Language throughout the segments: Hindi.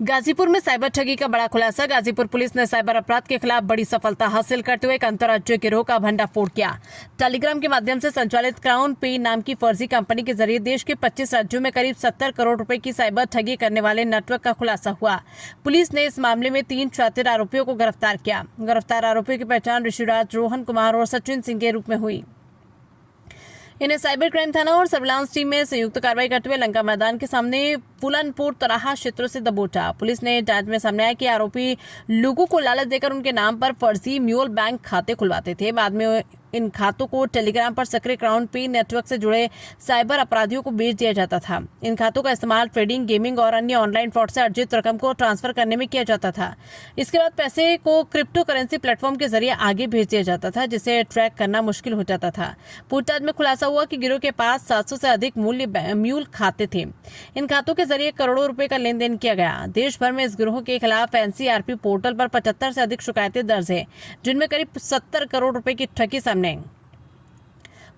गाजीपुर में साइबर ठगी का बड़ा खुलासा। गाजीपुर पुलिस ने साइबर अपराध के खिलाफ बड़ी सफलता हासिल करते हुए एक अंतर्राज्यीय गिरोह का भंडाफोड़ किया। टेलीग्राम के माध्यम से संचालित क्राउन पे नाम की फर्जी कंपनी के जरिए देश के 25 राज्यों में करीब 70 करोड़ रुपए की साइबर ठगी करने वाले नेटवर्क का खुलासा हुआ। पुलिस ने इस मामले में 3 शातिर आरोपियों को गिरफ्तार किया। गिरफ्तार आरोपियों की पहचान ऋषिराज, रोहन कुमार और सचिन सिंह के रूप में हुई। इन्हें साइबर क्राइम थाना और सर्विलांस टीम में संयुक्त कार्रवाई करते हुए लंका मैदान के सामने पुलनपुर तराहा क्षेत्रों से दबोचा। पुलिस ने जांच में सामने आया कि आरोपी लोगों को लालच देकर उनके नाम पर फर्जी म्यूल बैंक खाते खुलवाते थे। बाद में इन खातों को टेलीग्राम पर सक्रिय क्राउन पे नेटवर्क से जुड़े साइबर अपराधियों को बेच दिया जाता था। इन खातों का इस्तेमाल ट्रेडिंग, गेमिंग और अन्य ऑनलाइन फ्रॉड से अर्जित रकम को ट्रांसफर करने में किया जाता था। इसके बाद पैसे को क्रिप्टो करेंसी प्लेटफॉर्म के जरिए आगे भेज दिया जाता था, जिसे ट्रैक करना मुश्किल हो जाता था। पूछताछ में खुलासा हुआ कि गिरोह के पास 700 से अधिक म्यूल खाते थे। इन खातों के जरिए करोड़ों रुपए का लेन देन किया गया। देश भर में इस गिरोह के खिलाफ एनसीआरपी पोर्टल पर 75 से अधिक शिकायतें दर्ज है, जिनमें करीब 70 करोड़ रुपए की ठगी सामने आई।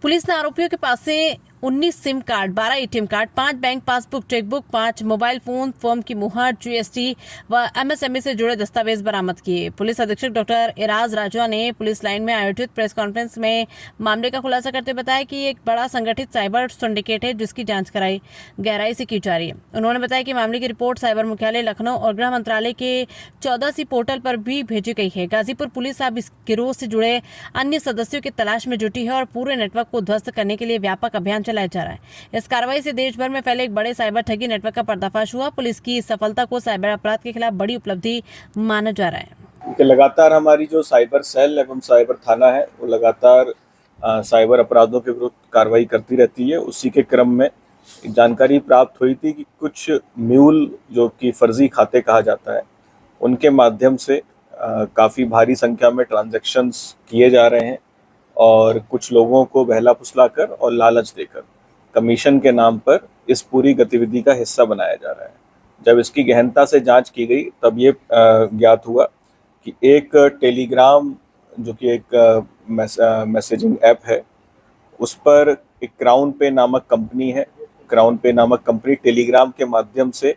पुलिस ने आरोपियों के पास से 19 SIM card, 12 ATM card, 5 bank passbook, chequebook, 5 mobile phone, firm की मुहर, जीएसटी व एमएसएमई से जुड़े दस्तावेज बरामद किए। पुलिस अधीक्षक डॉक्टर इराज राजा ने पुलिस लाइन में आयोजित प्रेस कॉन्फ्रेंस में मामले का खुलासा करते बताया कि एक बड़ा संगठित साइबर सिंडिकेट है, जिसकी जांच गहराई से की जा रही है। उन्होंने बताया कि मामले की रिपोर्ट साइबर मुख्यालय लखनऊ और गृह मंत्रालय के 14C पोर्टल पर भी भेजी गई है। गाजीपुर पुलिस अब इस गिरोह से जुड़े अन्य सदस्यों की तलाश में जुटी है और पूरे नेटवर्क को ध्वस्त करने के लिए व्यापक अभियान चलाया जा रहा है। इस कार्रवाई से देश भर में फैले एक बड़े साइबर ठगी नेटवर्क का पर्दाफाश हुआ। पुलिस की इस सफलता को साइबर अपराध के खिलाफ बड़ी उपलब्धि माना जा रहा है। लगातार हमारी जो साइबर सेल एवं साइबर थाना है वो लगातार साइबर अपराधों के विरुद्ध कार्रवाई करती रहती है। उसी के क्रम में जानकारी प्राप्त हुई थी कि कुछ म्यूल, जो कि फर्जी खाते कहा जाता है, उनके माध्यम से काफ़ी भारी संख्या में ट्रांजैक्शंस किए जा रहे हैं और कुछ लोगों को बहला फुसलाकर और लालच देकर कमीशन के नाम पर इस पूरी गतिविधि का हिस्सा बनाया जा रहा है। जब इसकी गहनता से जांच की गई तब ये ज्ञात हुआ कि एक टेलीग्राम, जो कि एक मैसेजिंग ऐप है, उस पर एक क्राउन पे नामक कंपनी है। क्राउन पे नामक कंपनी टेलीग्राम के माध्यम से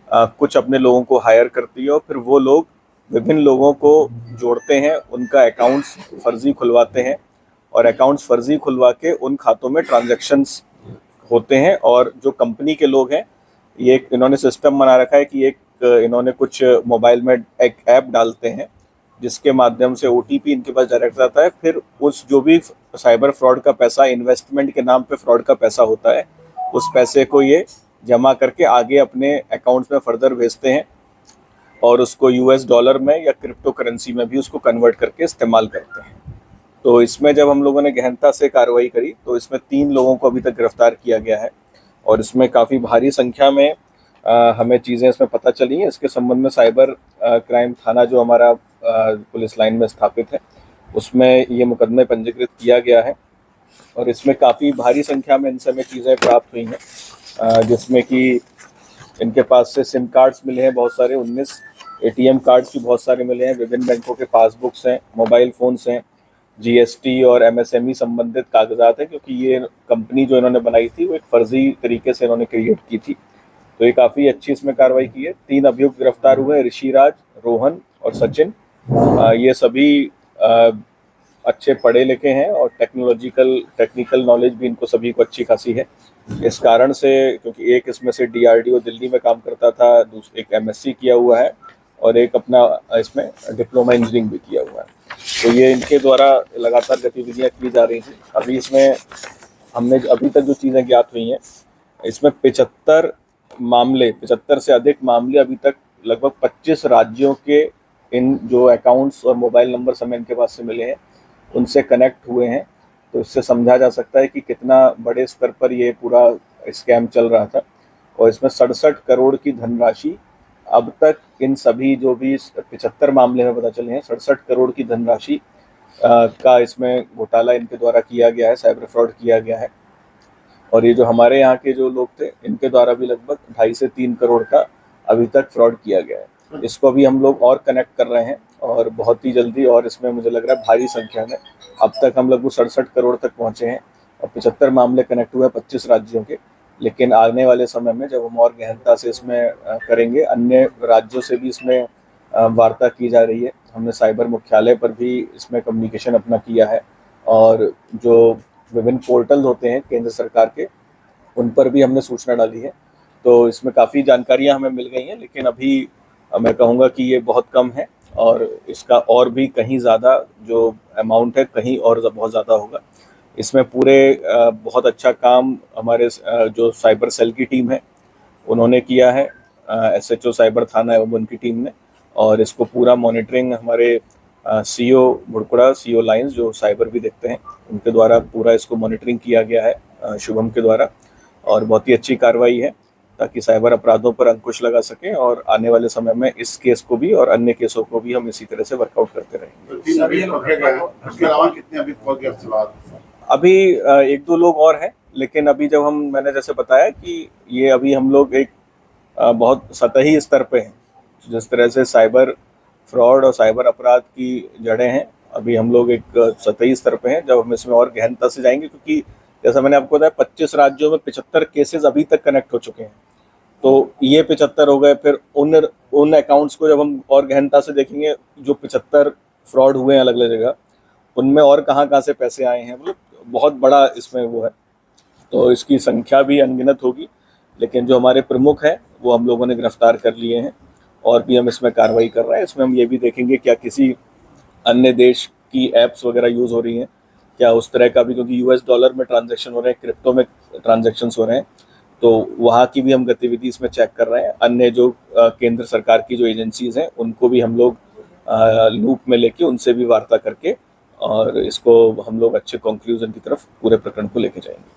कुछ अपने लोगों को हायर करती है और फिर वो लोग विभिन्न लोगों को जोड़ते हैं, उनका अकाउंट्स फर्जी खुलवाते हैं और अकाउंट्स फर्जी खुलवा के उन खातों में ट्रांजैक्शंस होते हैं। और जो कंपनी के लोग हैं, ये इन्होंने सिस्टम बना रखा है कि इन्होंने कुछ मोबाइल में एक ऐप डालते हैं जिसके माध्यम से ओटीपी इनके पास डायरेक्ट आता है। फिर उस जो भी साइबर फ्रॉड का पैसा, इन्वेस्टमेंट के नाम पे फ्रॉड का पैसा होता है, उस पैसे को ये जमा करके आगे अपने अकाउंट्स में फर्दर भेजते हैं और उसको यूएस डॉलर में या क्रिप्टो करेंसी में भी उसको कन्वर्ट करके इस्तेमाल करते हैं। तो इसमें जब हम लोगों ने गहनता से कार्रवाई करी तो इसमें 3 लोगों को अभी तक गिरफ्तार किया गया है और इसमें काफ़ी भारी संख्या में हमें चीज़ें इसमें पता चली हैं। इसके संबंध में साइबर क्राइम थाना जो हमारा पुलिस लाइन में स्थापित है, उसमें ये मुकदमे पंजीकृत किया गया है और इसमें काफ़ी भारी संख्या में इनसे हमें चीज़ें प्राप्त हुई हैं, जिसमें कि इनके पास से सिम कार्ड्स मिले हैं बहुत सारे, 19 एटीएम कार्ड्स भी बहुत सारे मिले हैं, विभिन्न बैंकों के पासबुक्स हैं, मोबाइल फ़ोन्स हैं, जीएसटी और एमएसएमई संबंधित कागजात हैं, क्योंकि ये कंपनी जो इन्होंने बनाई थी वो एक फर्जी तरीके से इन्होंने क्रिएट की थी। तो ये काफ़ी अच्छी इसमें कार्रवाई की है। 3 अभियुक्त गिरफ्तार हुए, ऋषिराज, रोहन और सचिन। ये सभी अच्छे पढ़े लिखे हैं और टेक्निकल नॉलेज भी इनको सभी को अच्छी खासी है। इस कारण से, क्योंकि एक इसमें से डीआरडीओ दिल्ली में काम करता था, दूसरा एक एमएससी किया हुआ है और एक अपना इसमें डिप्लोमा इंजीनियरिंग भी किया हुआ है, तो ये इनके द्वारा लगातार गतिविधियां की जा रही थी। अभी इसमें हमने अभी तक जो चीज़ें ज्ञात हुई हैं, इसमें 75 से अधिक मामले अभी तक लगभग 25 राज्यों के इन जो अकाउंट्स और मोबाइल नंबर हमें इनके पास से मिले हैं, उनसे कनेक्ट हुए हैं। तो इससे समझा जा सकता है कि कितना बड़े स्तर पर ये पूरा स्कैम चल रहा था। और इसमें 67 करोड़ की धनराशि अब तक इन सभी जो भी 75 मामले में पता चले हैं, 67 करोड़ की धनराशि का इसमें घोटाला इनके द्वारा किया गया है, साइबर फ्रॉड किया गया है। और ये जो हमारे यहाँ के जो लोग थे, इनके द्वारा भी लगभग 2.5 से 3 करोड़ का अभी तक फ्रॉड किया गया है। इसको भी हम लोग और कनेक्ट कर रहे हैं और बहुत ही जल्दी, और इसमें मुझे लग रहा है भारी संख्या में, अब तक हम लगभग 67 करोड़ तक पहुँचे हैं और 75 मामले कनेक्ट हुए हैं 25 राज्यों के। लेकिन आने वाले समय में जब हम और गहनता से इसमें करेंगे, अन्य राज्यों से भी इसमें वार्ता की जा रही है। हमने साइबर मुख्यालय पर भी इसमें कम्युनिकेशन अपना किया है और जो विभिन्न पोर्टल होते हैं केंद्र सरकार के, उन पर भी हमने सूचना डाली है। तो इसमें काफ़ी जानकारियां हमें मिल गई हैं, लेकिन अभी मैं कहूँगा कि ये बहुत कम है और इसका और भी कहीं ज़्यादा जो अमाउंट है कहीं और बहुत ज़्यादा होगा। इसमें पूरे बहुत अच्छा काम हमारे जो साइबर सेल की टीम है उन्होंने किया है, SHO साइबर थाना एवं उनकी टीम ने, और इसको पूरा मॉनिटरिंग हमारे CO भुड़कुड़ा, CO लाइन्स जो साइबर भी देखते हैं, उनके द्वारा पूरा इसको मॉनिटरिंग किया गया है शुभम के द्वारा, और बहुत ही अच्छी कार्रवाई है ताकि साइबर अपराधों पर अंकुश लगा सकें और आने वाले समय में इस केस को भी और अन्य केसों को भी हम इसी तरह से वर्कआउट करते रहेंगे। उसके अलावा कितने अभी अभी 1-2 लोग और हैं, लेकिन अभी जब मैंने जैसे बताया कि ये अभी हम लोग एक बहुत सतही स्तर पे हैं। जिस तरह से साइबर फ्रॉड और साइबर अपराध की जड़ें हैं, अभी हम लोग एक सतही स्तर पे हैं। जब हम इसमें और गहनता से जाएंगे, क्योंकि जैसा मैंने आपको बताया 25 राज्यों में 75 केसेस अभी तक कनेक्ट हो चुके हैं, तो ये 75 हो गए। फिर उन अकाउंट्स को जब हम और गहनता से देखेंगे जो 75 फ्रॉड हुए हैं अलग अलग जगह, उनमें और कहाँ से पैसे आए हैं, मतलब बहुत बड़ा इसमें वो है। तो इसकी संख्या भी अनगिनत होगी, लेकिन जो हमारे प्रमुख हैं वो हम लोगों ने गिरफ्तार कर लिए हैं और भी हम इसमें कार्रवाई कर रहे हैं। इसमें हम ये भी देखेंगे क्या किसी अन्य देश की ऐप्स वगैरह यूज़ हो रही हैं क्या, उस तरह का भी, क्योंकि US डॉलर में ट्रांजैक्शन हो रहे हैं, क्रिप्टो में ट्रांजैक्शंस हो रहे हैं, तो वहाँ की भी हम गतिविधि इसमें चेक कर रहे हैं। अन्य जो केंद्र सरकार की जो एजेंसीज़ हैं उनको भी हम लोग लूप में लेके उनसे भी वार्ता करके और इसको हम लोग अच्छे कंक्लूजन की तरफ पूरे प्रकरण को लेके जाएंगे।